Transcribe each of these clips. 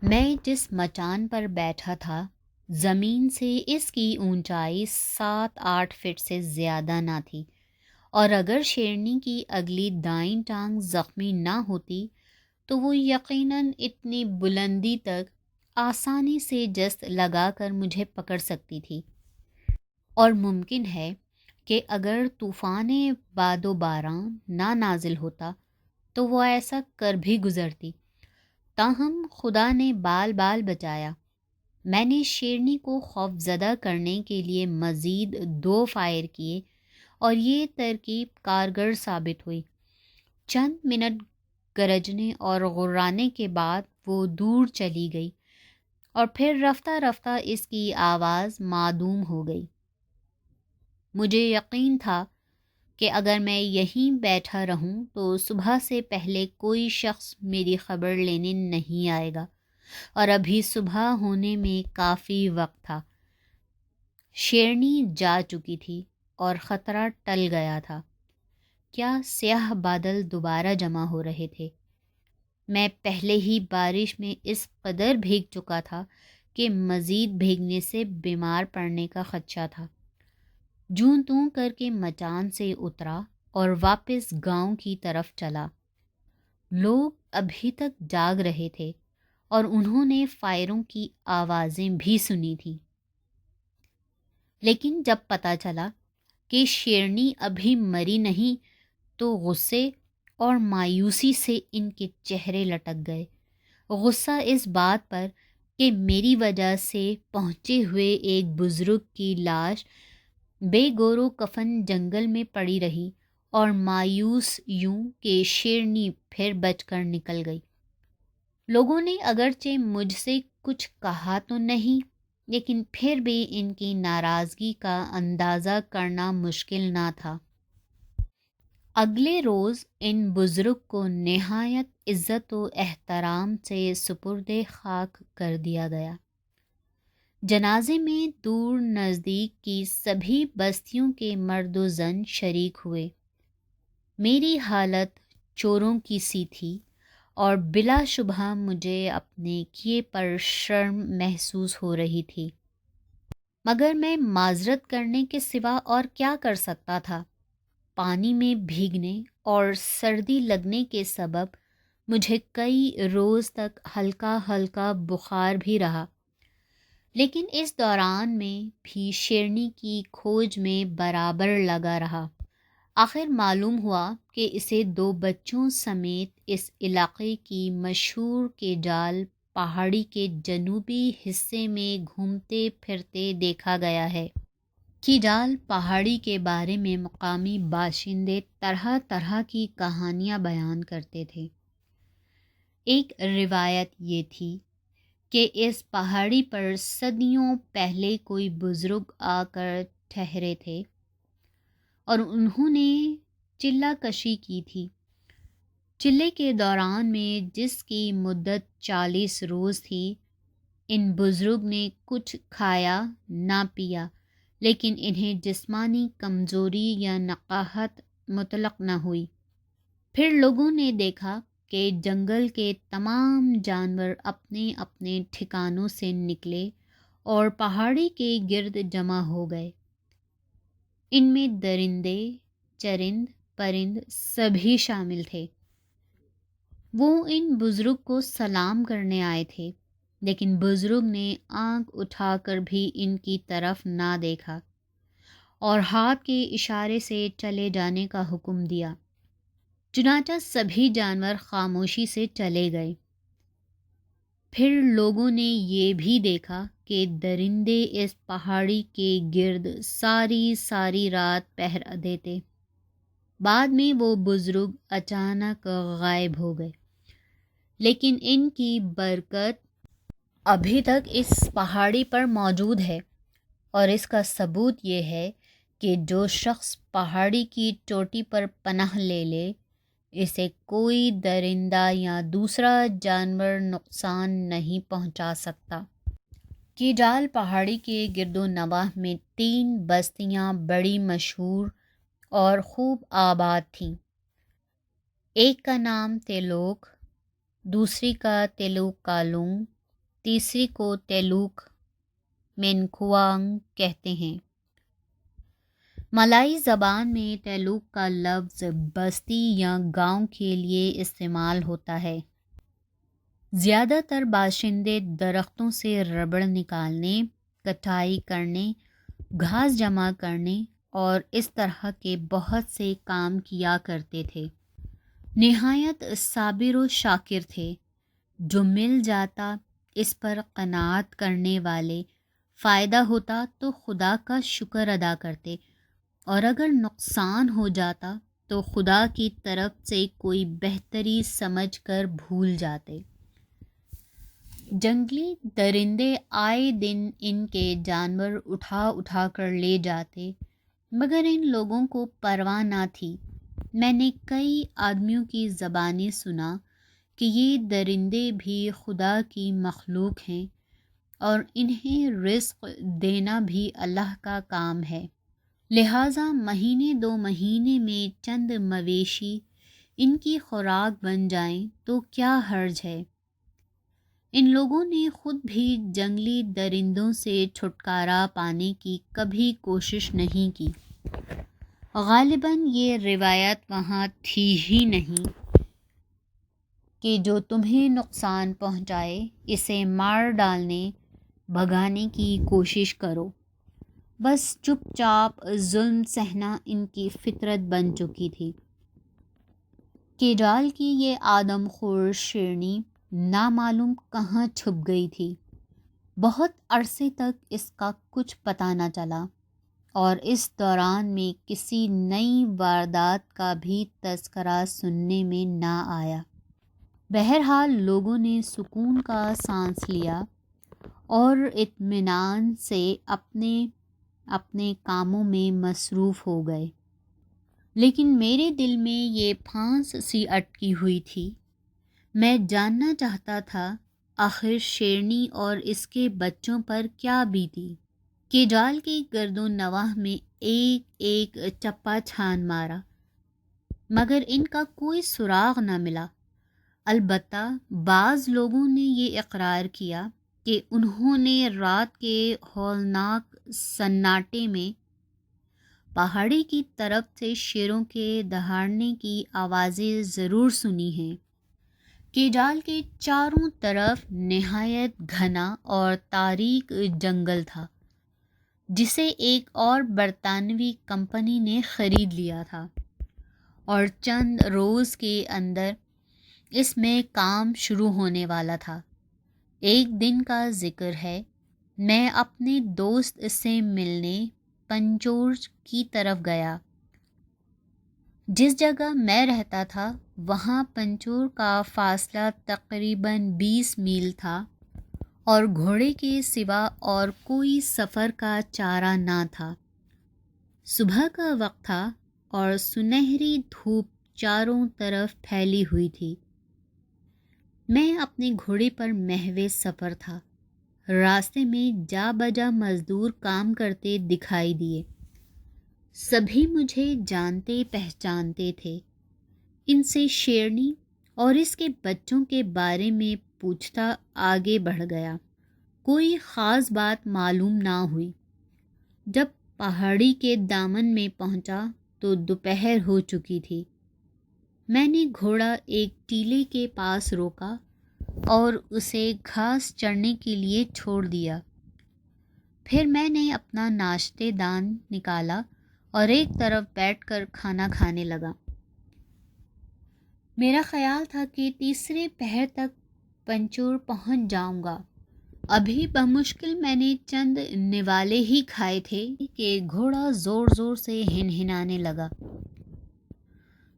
میں جس مچان پر بیٹھا تھا زمین سے اس کی اونچائی 7-8 فٹ سے زیادہ نہ تھی، اور اگر شیرنی کی اگلی دائیں ٹانگ زخمی نہ ہوتی تو وہ یقیناً اتنی بلندی تک آسانی سے جست لگا کر مجھے پکڑ سکتی تھی، اور ممکن ہے کہ اگر طوفان باد و باران نہ نازل ہوتا تو وہ ایسا کر بھی گزرتی۔ تاہم خدا نے بال بال بچایا۔ میں نے شیرنی کو خوف زدہ کرنے کے لیے مزید 2 فائر کیے اور یہ ترکیب کارگر ثابت ہوئی۔ چند منٹ گرجنے اور غرانے کے بعد وہ دور چلی گئی، اور پھر رفتہ رفتہ اس کی آواز معدوم ہو گئی۔ مجھے یقین تھا کہ اگر میں یہیں بیٹھا رہوں تو صبح سے پہلے کوئی شخص میری خبر لینے نہیں آئے گا، اور ابھی صبح ہونے میں کافی وقت تھا۔ شیرنی جا چکی تھی اور خطرہ ٹل گیا تھا۔ کیا سیاہ بادل دوبارہ جمع ہو رہے تھے؟ میں پہلے ہی بارش میں اس قدر بھیگ چکا تھا کہ مزید بھیگنے سے بیمار پڑنے کا خدشہ تھا۔ جوں توں کر کے مچان سے اترا اور واپس گاؤں کی طرف چلا۔ لوگ ابھی تک جاگ رہے تھے اور انہوں نے فائروں کی آوازیں بھی سنی تھیں، لیکن جب پتہ چلا کہ شیرنی ابھی مری نہیں تو غصے اور مایوسی سے ان کے چہرے لٹک گئے۔ غصہ اس بات پر کہ میری وجہ سے پہنچے ہوئے ایک بزرگ کی لاش بے گور و کفن جنگل میں پڑی رہی، اور مایوس یوں کہ شیرنی پھر بچ کر نکل گئی۔ لوگوں نے اگرچہ مجھ سے کچھ کہا تو نہیں، لیکن پھر بھی ان کی ناراضگی کا اندازہ کرنا مشکل نہ تھا۔ اگلے روز ان بزرگ کو نہایت عزت و احترام سے سپرد خاک کر دیا گیا۔ جنازے میں دور نزدیک کی سبھی بستیوں کے مرد و زن شریک ہوئے۔ میری حالت چوروں کی سی تھی، اور بلا شبہ مجھے اپنے کیے پر شرم محسوس ہو رہی تھی، مگر میں معذرت کرنے کے سوا اور کیا کر سکتا تھا؟ پانی میں بھیگنے اور سردی لگنے کے سبب مجھے کئی روز تک ہلکا ہلکا بخار بھی رہا، لیکن اس دوران میں بھی شیرنی کی کھوج میں برابر لگا رہا۔ آخر معلوم ہوا کہ اسے 2 بچوں سمیت اس علاقے کی مشہور کیجال پہاڑی کے جنوبی حصے میں گھومتے پھرتے دیکھا گیا ہے۔ کیجال پہاڑی کے بارے میں مقامی باشندے طرح طرح کی کہانیاں بیان کرتے تھے۔ ایک روایت یہ تھی کہ اس پہاڑی پر صدیوں پہلے کوئی بزرگ آ کر ٹھہرے تھے اور انہوں نے چلہ کشی کی تھی۔ چلے کے دوران میں، جس کی مدت 40 روز تھی، ان بزرگ نے کچھ کھایا نہ پیا، لیکن انہیں جسمانی کمزوری یا نقاہت مطلق نہ ہوئی۔ پھر لوگوں نے دیکھا کہ جنگل کے تمام جانور اپنے اپنے ٹھکانوں سے نکلے اور پہاڑی کے گرد جمع ہو گئے۔ ان میں درندے، چرند، پرند سبھی شامل تھے۔ وہ ان بزرگ کو سلام کرنے آئے تھے، لیکن بزرگ نے آنکھ اٹھا کر بھی ان کی طرف نہ دیکھا اور ہاتھ کے اشارے سے چلے جانے کا حکم دیا۔ چنانچہ سبھی جانور خاموشی سے چلے گئے۔ پھر لوگوں نے یہ بھی دیکھا کہ درندے اس پہاڑی کے گرد ساری ساری رات پہرا دیتے۔ بعد میں وہ بزرگ اچانک غائب ہو گئے، لیکن ان کی برکت ابھی تک اس پہاڑی پر موجود ہے، اور اس کا ثبوت یہ ہے کہ جو شخص پہاڑی کی چوٹی پر پناہ لے لے، اسے کوئی درندہ یا دوسرا جانور نقصان نہیں پہنچا سکتا۔ کیجال پہاڑی کے گرد و نواح میں 3 بستیاں بڑی مشہور اور خوب آباد تھیں۔ ایک کا نام تیلوک، دوسری کا تیلوکالونگ تیسری کو تیلوک مینکھوانگ کہتے ہیں۔ ملائی زبان میں تیلوک کا لفظ بستی یا گاؤں کے لیے استعمال ہوتا ہے۔ زیادہ تر باشندے درختوں سے ربڑ نکالنے، کٹائی کرنے، گھاس جمع کرنے اور اس طرح کے بہت سے کام کیا کرتے تھے۔ نہایت صابر و شاکر تھے۔ جو مل جاتا اس پر قناعت کرنے والے، فائدہ ہوتا تو خدا کا شکر ادا کرتے، اور اگر نقصان ہو جاتا تو خدا کی طرف سے کوئی بہتری سمجھ کر بھول جاتے۔ جنگلی درندے آئے دن ان کے جانور اٹھا اٹھا کر لے جاتے، مگر ان لوگوں کو پرواہ نہ تھی۔ میں نے کئی آدمیوں کی زبانیں سنا کہ یہ درندے بھی خدا کی مخلوق ہیں اور انہیں رزق دینا بھی اللہ کا کام ہے، لہٰذا مہینے 2 مہینے میں چند مویشی ان کی خوراک بن جائیں تو کیا حرج ہے۔ ان لوگوں نے خود بھی جنگلی درندوں سے چھٹکارا پانے کی کبھی کوشش نہیں کی۔ غالباً یہ روایت وہاں تھی ہی نہیں کہ جو تمہیں نقصان پہنچائے اسے مار ڈالنے بھگانے کی کوشش کرو۔ بس چپ چاپ ظلم سہنا ان کی فطرت بن چکی تھی۔ کیجال کی یہ آدم خور شیرنی نامعلوم کہاں چھپ گئی تھی۔ بہت عرصے تک اس کا کچھ پتہ نہ چلا، اور اس دوران میں کسی نئی واردات کا بھی تذکرہ سننے میں نہ آیا۔ بہرحال لوگوں نے سکون کا سانس لیا اور اطمینان سے اپنے اپنے کاموں میں مصروف ہو گئے، لیکن میرے دل میں یہ پھانس سی اٹکی ہوئی تھی۔ میں جاننا چاہتا تھا آخر شیرنی اور اس کے بچوں پر کیا بیتی۔ کیجال کی گرد و نواح میں ایک ایک چپا چھان مارا، مگر ان کا کوئی سراغ نہ ملا۔ البتہ بعض لوگوں نے یہ اقرار کیا کہ انہوں نے رات کے ہولناک سناٹے میں پہاڑی کی طرف سے شیروں کے دہاڑنے کی آوازیں ضرور سنی ہیں۔ کیجال کے چاروں طرف نہایت گھنا اور تاریک جنگل تھا، جسے ایک اور برطانوی کمپنی نے خرید لیا تھا، اور چند روز کے اندر اس میں کام شروع ہونے والا تھا۔ ایک دن کا ذکر ہے، میں اپنے دوست سے ملنے پنچورج کی طرف گیا۔ جس جگہ میں رہتا تھا وہاں پنچور کا فاصلہ تقریباً 20 میل تھا، اور گھوڑے کے سوا اور کوئی سفر کا چارہ نہ تھا۔ صبح کا وقت تھا اور سنہری دھوپ چاروں طرف پھیلی ہوئی تھی۔ میں اپنے گھوڑے پر محو سفر تھا۔ راستے میں جا بجا مزدور کام کرتے دکھائی دیے۔ سبھی مجھے جانتے پہچانتے تھے۔ ان سے شیرنی اور اس کے بچوں کے بارے میں پوچھتا آگے بڑھ گیا۔ کوئی خاص بات معلوم نہ ہوئی۔ جب پہاڑی کے دامن میں پہنچا تو دوپہر ہو چکی تھی۔ میں نے گھوڑا ایک ٹیلے کے پاس روکا اور اسے گھاس چرنے کے لیے چھوڑ دیا۔ پھر میں نے اپنا ناشتے دان نکالا اور ایک طرف بیٹھ کر کھانا کھانے لگا۔ میرا خیال تھا کہ تیسرے پہر تک پنچور پہنچ جاؤں گا۔ ابھی بمشکل میں نے چند نوالے ہی کھائے تھے کہ گھوڑا زور زور سے ہنہنانے لگا۔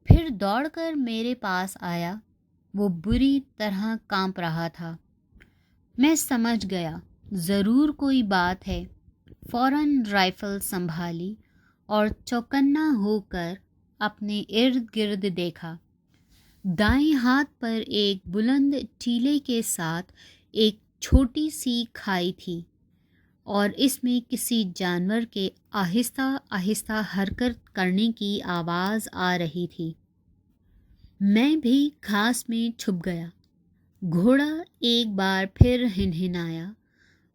پھر دوڑ کر میرے پاس آیا۔ وہ بری طرح کانپ رہا تھا۔ میں سمجھ گیا ضرور کوئی بات ہے۔ فوراً رائفل سنبھالی اور چوکنا ہو کر اپنے ارد گرد دیکھا۔ دائیں ہاتھ پر ایک بلند ٹیلے کے ساتھ ایک چھوٹی سی کھائی تھی، اور اس میں کسی جانور کے آہستہ آہستہ حرکت کرنے کی آواز آ رہی تھی۔ میں بھی گھاس میں چھپ گیا۔ گھوڑا ایک بار پھر ہنہنایا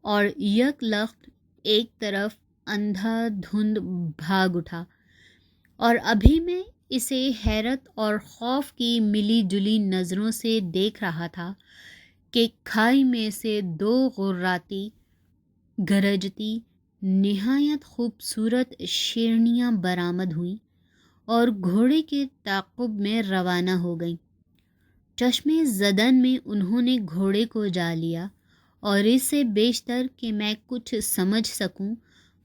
اور یک لخت ایک طرف اندھا دھند بھاگ اٹھا، اور ابھی میں اسے حیرت اور خوف کی ملی جلی نظروں سے دیکھ رہا تھا کہ کھائی میں سے دو غراتی، گرجتی، نہایت خوبصورت شیرنیاں برآمد ہوئیں اور گھوڑے کے تعاقب میں روانہ ہو گئیں۔ چشمے زدن میں انہوں نے گھوڑے کو جا لیا، اور اس سے بیشتر کہ میں کچھ سمجھ سکوں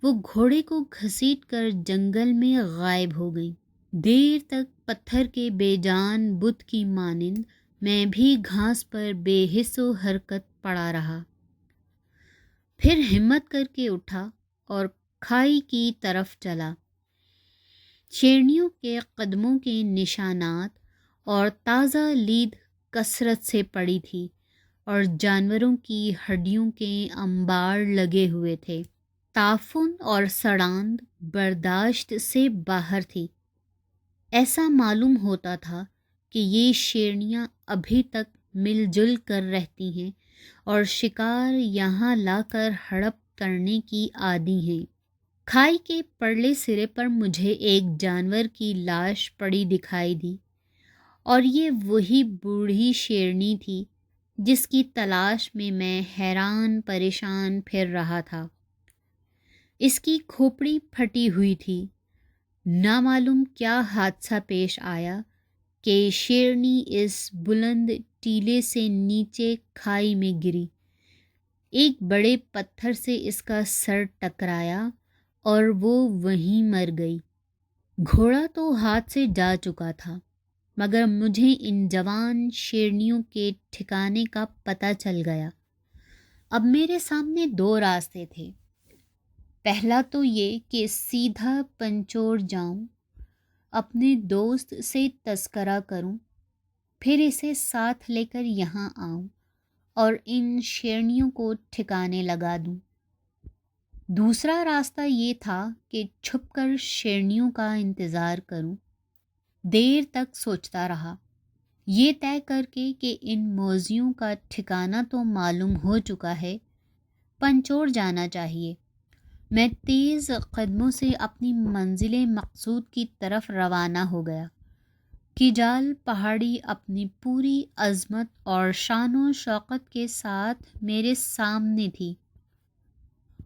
وہ گھوڑے کو گھسیٹ کر جنگل میں غائب ہو گئیں۔ دیر تک پتھر کے بے جان بت کی مانند میں بھی گھاس پر بے حس و حرکت پڑا رہا، پھر ہمت کر کے اٹھا اور کھائی کی طرف چلا۔ شیرنیوں کے قدموں کے نشانات اور تازہ لید کثرت سے پڑی تھی، اور جانوروں کی ہڈیوں کے انبار لگے ہوئے تھے۔ تعفن اور سڑاند برداشت سے باہر تھی۔ ایسا معلوم ہوتا تھا کہ یہ شیرنیاں ابھی تک مل جل کر رہتی ہیں اور شکار یہاں لا کر ہڑپ کرنے کی عادی ہیں۔ کھائی کے پرلے سرے پر مجھے ایک جانور کی لاش پڑی دکھائی دی، اور یہ وہی بوڑھی شیرنی تھی جس کی تلاش میں حیران پریشان پھر رہا تھا۔ اس کی کھوپڑی پھٹی ہوئی تھی۔ نامعلوم کیا حادثہ پیش آیا کہ شیرنی اس بلند ٹیلے سے نیچے کھائی میں گری۔ ایک بڑے پتھر سے اس کا سر ٹکرایا اور وہ وہیں مر گئی۔ گھوڑا تو ہاتھ سے جا چکا تھا، مگر مجھے ان جوان شیرنیوں کے ٹھکانے کا پتہ چل گیا۔ اب میرے سامنے دو راستے تھے۔ پہلا تو یہ کہ سیدھا پنچور جاؤں، اپنے دوست سے تذکرہ کروں، پھر اسے ساتھ لے کر یہاں آؤں اور ان شیرنیوں کو ٹھکانے لگا دوں۔ دوسرا راستہ یہ تھا کہ چھپ کر شیرنیوں کا انتظار کروں۔ دیر تک سوچتا رہا، یہ طے کر کے کہ ان موذیوں کا ٹھکانہ تو معلوم ہو چکا ہے، پنچور جانا چاہیے۔ میں تیز قدموں سے اپنی منزل مقصود کی طرف روانہ ہو گیا۔ کیجال پہاڑی اپنی پوری عظمت اور شان و شوکت کے ساتھ میرے سامنے تھی،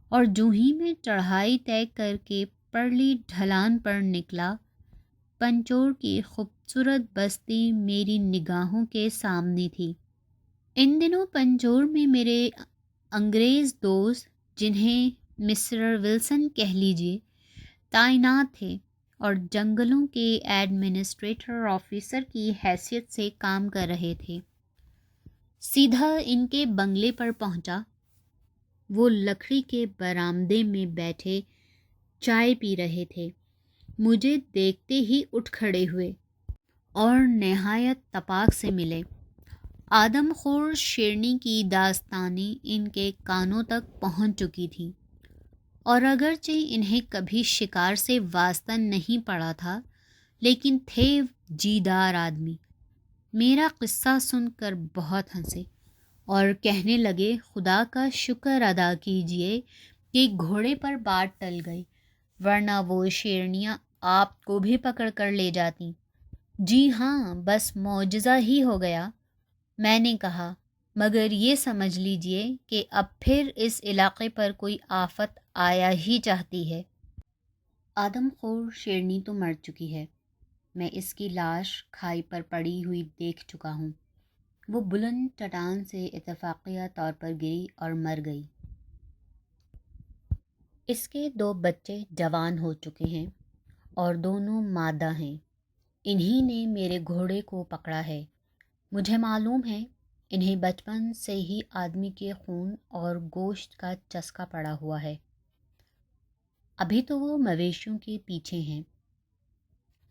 اور جو ہی میں چڑھائی طے کر کے پرلی ڈھلان پر نکلا، پنچور کی خوبصورت بستی میری نگاہوں کے سامنے تھی۔ ان دنوں پنچور میں میرے انگریز دوست، جنہیں مسٹر ولسن کہہ لیجیے، تعینات تھے اور جنگلوں کے ایڈمنسٹریٹر آفیسر کی حیثیت سے کام کر رہے تھے۔ سیدھا ان کے بنگلے پر پہنچا۔ وہ لکڑی کے برآمدے میں بیٹھے چائے پی رہے تھے۔ مجھے دیکھتے ہی اٹھ کھڑے ہوئے اور نہایت تپاک سے ملے۔ آدم خور شیرنی کی داستانیں ان کے کانوں تک پہنچ چکی تھیں، اور اگرچہ انہیں کبھی شکار سے واسطہ نہیں پڑا تھا، لیکن تھے جیدار آدمی۔ میرا قصہ سن کر بہت ہنسے اور کہنے لگے، خدا کا شکر ادا کیجئے کہ گھوڑے پر بات ٹل گئی، ورنہ وہ شیرنیاں آپ کو بھی پکڑ کر لے جاتی۔ جی ہاں، بس معجزہ ہی ہو گیا، میں نے کہا، مگر یہ سمجھ لیجئے کہ اب پھر اس علاقے پر کوئی آفت آیا ہی چاہتی ہے۔ آدم خور شیرنی تو مر چکی ہے، میں اس کی لاش کھائی پر پڑی ہوئی دیکھ چکا ہوں۔ وہ بلند چٹان سے اتفاقیہ طور پر گری اور مر گئی۔ اس کے دو بچے جوان ہو چکے ہیں اور دونوں مادہ ہیں۔ انہی نے میرے گھوڑے کو پکڑا ہے۔ مجھے معلوم ہے انہیں بچپن سے ہی آدمی کے خون اور گوشت کا چسکا پڑا ہوا ہے۔ ابھی تو وہ مویشیوں کے پیچھے ہیں،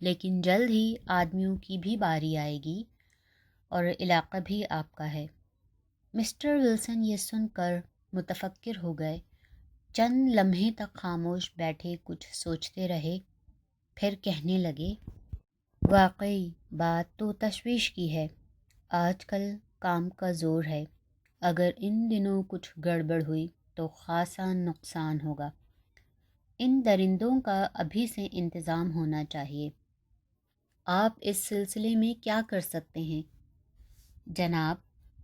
لیکن جلد ہی آدمیوں کی بھی باری آئے گی، اور علاقہ بھی آپ کا ہے۔ مسٹر ولسن یہ سن کر متفکر ہو گئے۔ چند لمحے تک خاموش بیٹھے، کچھ سوچتے رہے، پھر کہنے لگے، واقعی بات تو تشویش کی ہے۔ آج کل حکام کا زور ہے، اگر ان دنوں کچھ گڑبڑ ہوئی تو خاصا نقصان ہوگا۔ ان درندوں کا ابھی سے انتظام ہونا چاہیے۔ آپ اس سلسلے میں کیا کر سکتے ہیں؟ جناب،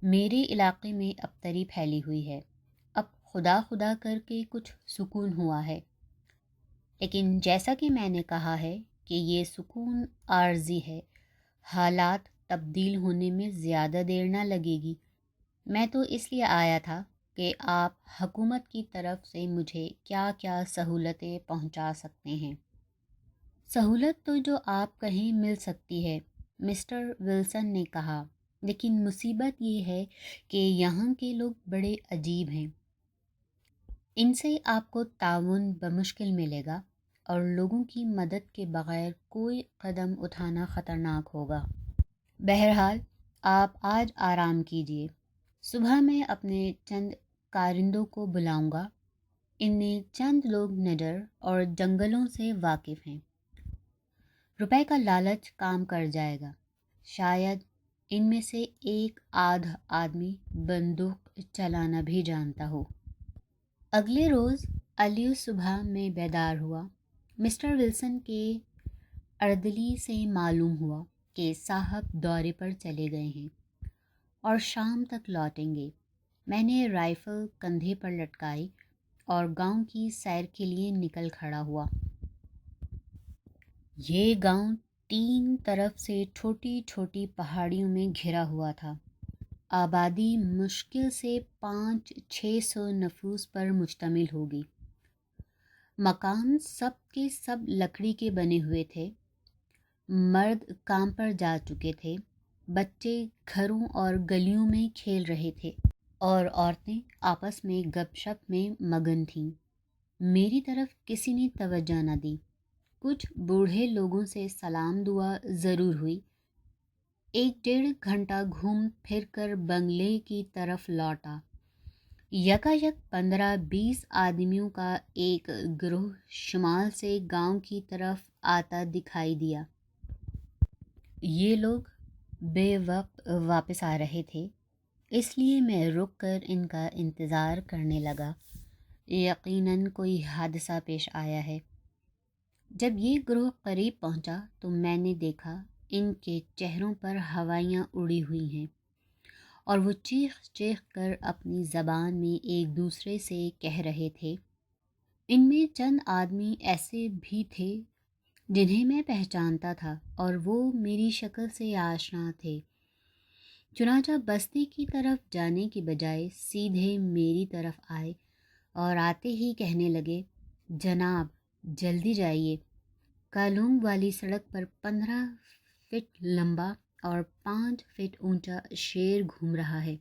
میرے علاقے میں ابتری پھیلی ہوئی ہے، اب خدا خدا کر کے کچھ سکون ہوا ہے، لیکن جیسا کہ میں نے کہا ہے کہ یہ سکون عارضی ہے، حالات تبدیل ہونے میں زیادہ دیر نہ لگے گی۔ میں تو اس لیے آیا تھا کہ آپ حکومت کی طرف سے مجھے کیا کیا سہولتیں پہنچا سکتے ہیں۔ سہولت تو جو آپ کہیں مل سکتی ہے، مسٹر ولسن نے کہا، لیکن مصیبت یہ ہے کہ یہاں کے لوگ بڑے عجیب ہیں۔ ان سے آپ کو تعاون بمشکل ملے گا اور لوگوں کی مدد کے بغیر کوئی قدم اٹھانا خطرناک ہوگا۔ بہرحال آپ آج آرام کیجیے، صبح میں اپنے چند کارندوں کو بلاؤں گا۔ ان میں چند لوگ نڈر اور جنگلوں سے واقف ہیں۔ روپے کا لالچ کام کر جائے گا، شاید ان میں سے ایک آدھ آدمی بندوق چلانا بھی جانتا ہو۔ اگلے روز الیو صبح میں بیدار ہوا۔ مسٹر ولسن کے اردلی سے معلوم ہوا کہ صاحب دورے پر چلے گئے ہیں اور شام تک لوٹیں گے۔ میں نے رائفل کندھے پر لٹکائی اور گاؤں کی سیر کے لیے نکل کھڑا ہوا۔ یہ گاؤں 3 طرف سے چھوٹی چھوٹی پہاڑیوں میں گھرا ہوا تھا۔ آبادی مشکل سے 500-600 نفوس پر مشتمل ہوگی۔ مکان سب کے سب لکڑی کے بنے ہوئے تھے۔ مرد کام پر جا چکے تھے، بچے گھروں اور گلیوں میں کھیل رہے تھے اور عورتیں آپس میں گپ شپ میں مگن تھیں۔ میری طرف کسی نے توجہ نہ دی۔ کچھ بوڑھے لوگوں سے سلام دعا ضرور ہوئی۔ 1-1.5 گھنٹہ گھوم پھر کر بنگلے کی طرف لوٹا۔ یکایک 15-20 آدمیوں کا ایک گروہ شمال سے گاؤں کی طرف آتا دکھائی دیا۔ یہ لوگ بے وقت واپس آ رہے تھے، اس لیے میں رک کر ان کا انتظار کرنے لگا۔ یقیناً کوئی حادثہ پیش آیا ہے۔ جب یہ گروہ قریب پہنچا تو میں نے دیکھا ان کے چہروں پر ہوائیاں اڑی ہوئی ہیں اور وہ چیخ چیخ کر اپنی زبان میں ایک دوسرے سے کہہ رہے تھے۔ ان میں چند آدمی ایسے بھی تھے جنہیں میں پہچانتا تھا اور وہ میری شکل سے آشنا تھے۔ چنانچہ بستی کی طرف جانے کی بجائے سیدھے میری طرف آئے اور آتے ہی کہنے لگے، جناب جلدی جائیے، کالونگ والی سڑک پر 15 فٹ لمبا اور 5 فٹ اونچا شیر گھوم رہا ہے۔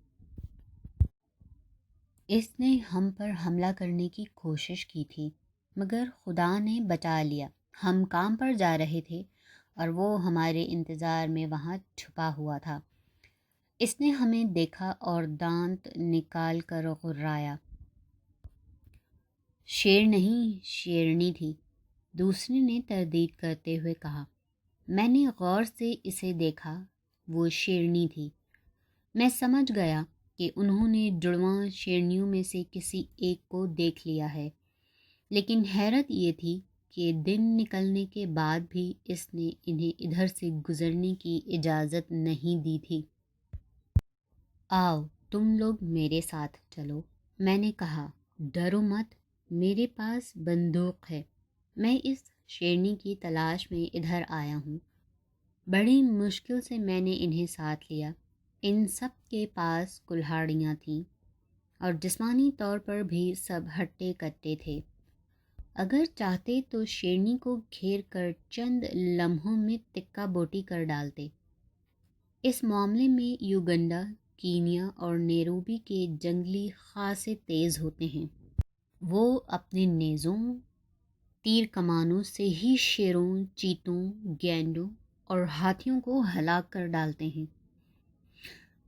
اس نے ہم پر حملہ کرنے کی کوشش کی تھی، مگر خدا نے بچا لیا۔ ہم کام پر جا رہے تھے اور وہ ہمارے انتظار میں وہاں چھپا ہوا تھا۔ اس نے ہمیں دیکھا اور دانت نکال کر غرایا۔ شیر نہیں، شیرنی تھی، دوسرے نے تردید کرتے ہوئے کہا۔ میں نے غور سے اسے دیکھا، وہ شیرنی تھی۔ میں سمجھ گیا کہ انہوں نے جڑواں شیرنیوں میں سے کسی ایک کو دیکھ لیا ہے، لیکن حیرت یہ تھی کہ دن نکلنے کے بعد بھی اس نے انہیں ادھر سے گزرنے کی اجازت نہیں دی تھی۔ آؤ تم لوگ میرے ساتھ چلو، میں نے کہا، ڈرو مت، میرے پاس بندوق ہے، میں اس شیرنی کی تلاش میں ادھر آیا ہوں۔ بڑی مشکل سے میں نے انہیں ساتھ لیا۔ ان سب کے پاس کلہاڑیاں تھیں اور جسمانی طور پر بھی سب ہٹے کٹے تھے۔ اگر چاہتے تو شیرنی کو گھیر کر چند لمحوں میں تکا بوٹی کر ڈالتے۔ اس معاملے میں یوگنڈا، کینیا اور نیروبی کے جنگلی خاصے تیز ہوتے ہیں۔ وہ اپنے نیزوں، تیر کمانوں سے ہی شیروں، چیتوں، گینڈوں اور ہاتھیوں کو ہلاک کر ڈالتے ہیں۔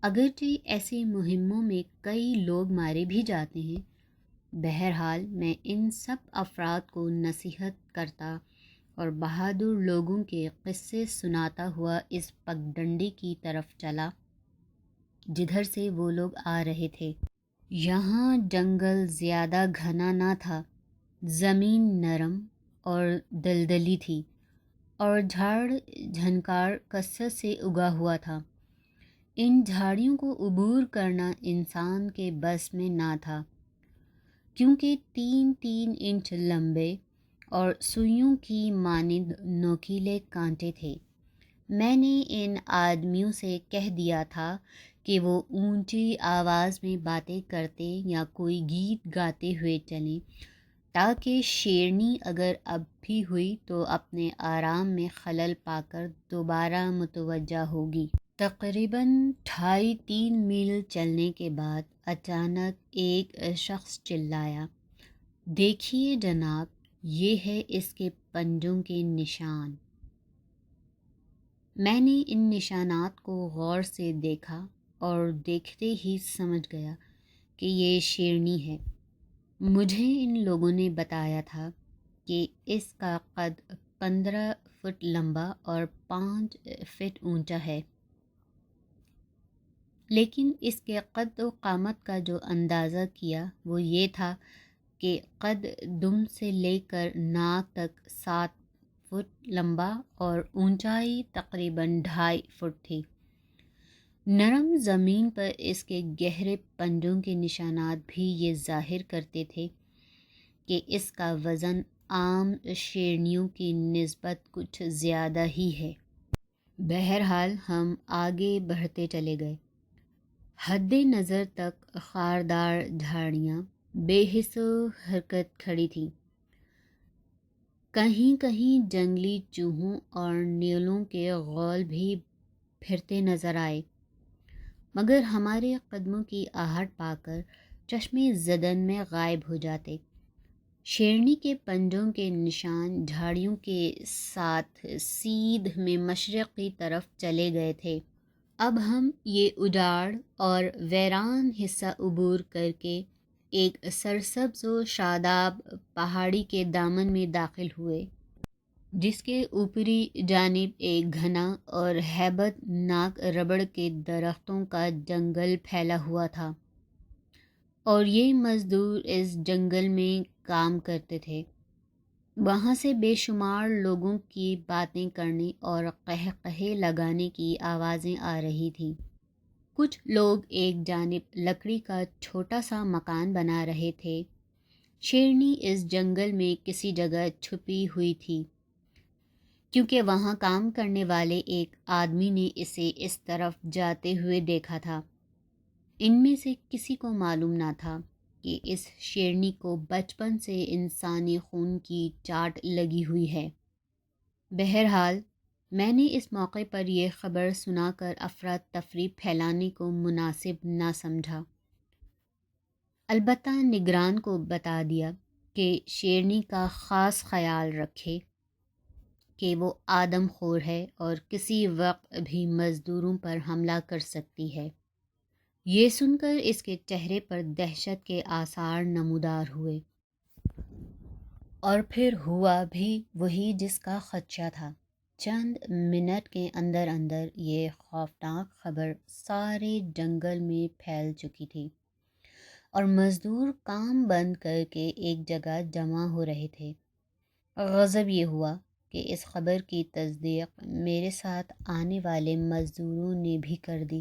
اگرچہ ایسی مہموں میں کئی لوگ مارے بھی جاتے ہیں، بہرحال میں ان سب افراد کو نصیحت کرتا اور بہادر لوگوں کے قصے سناتا ہوا اس پگڈنڈی کی طرف چلا جدھر سے وہ لوگ آ رہے تھے۔ یہاں جنگل زیادہ گھنا نہ تھا، زمین نرم اور دلدلی تھی اور جھاڑ جھنکار کثرت سے اگا ہوا تھا۔ ان جھاڑیوں کو عبور کرنا انسان کے بس میں نہ تھا، کیونکہ 3-3 انچ لمبے اور سوئیوں کی مانند نوکیلے کانٹے تھے۔ میں نے ان آدمیوں سے کہہ دیا تھا کہ وہ اونچی آواز میں باتیں کرتے یا کوئی گیت گاتے ہوئے چلیں، تاکہ شیرنی اگر اب بھی ہوئی تو اپنے آرام میں خلل پا کر دوبارہ متوجہ ہوگی۔ تقریباً 2.5-3 میل چلنے کے بعد اچانک ایک شخص چلایا، دیکھیے جناب، یہ ہے اس کے پنجوں کے نشان۔ میں نے ان نشانات کو غور سے دیکھا اور دیکھتے ہی سمجھ گیا کہ یہ شیرنی ہے۔ مجھے ان لوگوں نے بتایا تھا کہ اس کا قد 15 فٹ لمبا اور 5 فٹ اونچا ہے، لیکن اس کے قد و قامت کا جو اندازہ کیا وہ یہ تھا کہ قد دم سے لے کر ناک تک 7 فٹ لمبا اور اونچائی تقریباً 2.5 فٹ تھی۔ نرم زمین پر اس کے گہرے پنجوں کے نشانات بھی یہ ظاہر کرتے تھے کہ اس کا وزن عام شیرنیوں کی نسبت کچھ زیادہ ہی ہے۔ بہرحال ہم آگے بڑھتے چلے گئے۔ حد نظر تک خاردار جھاڑیاں بے حس و حرکت کھڑی تھیں۔ کہیں کہیں جنگلی چوہوں اور نیولوں کے غول بھی پھرتے نظر آئے، مگر ہمارے قدموں کی آہٹ پا کر چشمِ زدن میں غائب ہو جاتے۔ شیرنی کے پنجوں کے نشان جھاڑیوں کے ساتھ سیدھ میں مشرق کی طرف چلے گئے تھے۔ اب ہم یہ اجاڑ اور ویران حصہ عبور کر کے ایک سرسبز و شاداب پہاڑی کے دامن میں داخل ہوئے، جس کے اوپری جانب ایک گھنا اور ہیبت ناک ربڑ کے درختوں کا جنگل پھیلا ہوا تھا، اور یہ مزدور اس جنگل میں کام کرتے تھے۔ وہاں سے بے شمار لوگوں کی باتیں کرنے اور قہقہے لگانے کی آوازیں آ رہی تھیں۔ کچھ لوگ ایک جانب لکڑی کا چھوٹا سا مکان بنا رہے تھے۔ شیرنی اس جنگل میں کسی جگہ چھپی ہوئی تھی، کیونکہ وہاں کام کرنے والے ایک آدمی نے اسے اس طرف جاتے ہوئے دیکھا تھا۔ ان میں سے کسی کو معلوم نہ تھا کہ اس شیرنی کو بچپن سے انسانی خون کی چاٹ لگی ہوئی ہے۔ بہرحال میں نے اس موقع پر یہ خبر سنا کر افراتفری پھیلانے کو مناسب نہ سمجھا، البتہ نگران کو بتا دیا کہ شیرنی کا خاص خیال رکھے کہ وہ آدم خور ہے اور کسی وقت بھی مزدوروں پر حملہ کر سکتی ہے۔ یہ سن کر اس کے چہرے پر دہشت کے آثار نمودار ہوئے، اور پھر ہوا بھی وہی جس کا خدشہ تھا۔ چند منٹ کے اندر اندر یہ خوفناک خبر سارے جنگل میں پھیل چکی تھی، اور مزدور کام بند کر کے ایک جگہ جمع ہو رہے تھے۔ غضب یہ ہوا کہ اس خبر کی تصدیق میرے ساتھ آنے والے مزدوروں نے بھی کر دی۔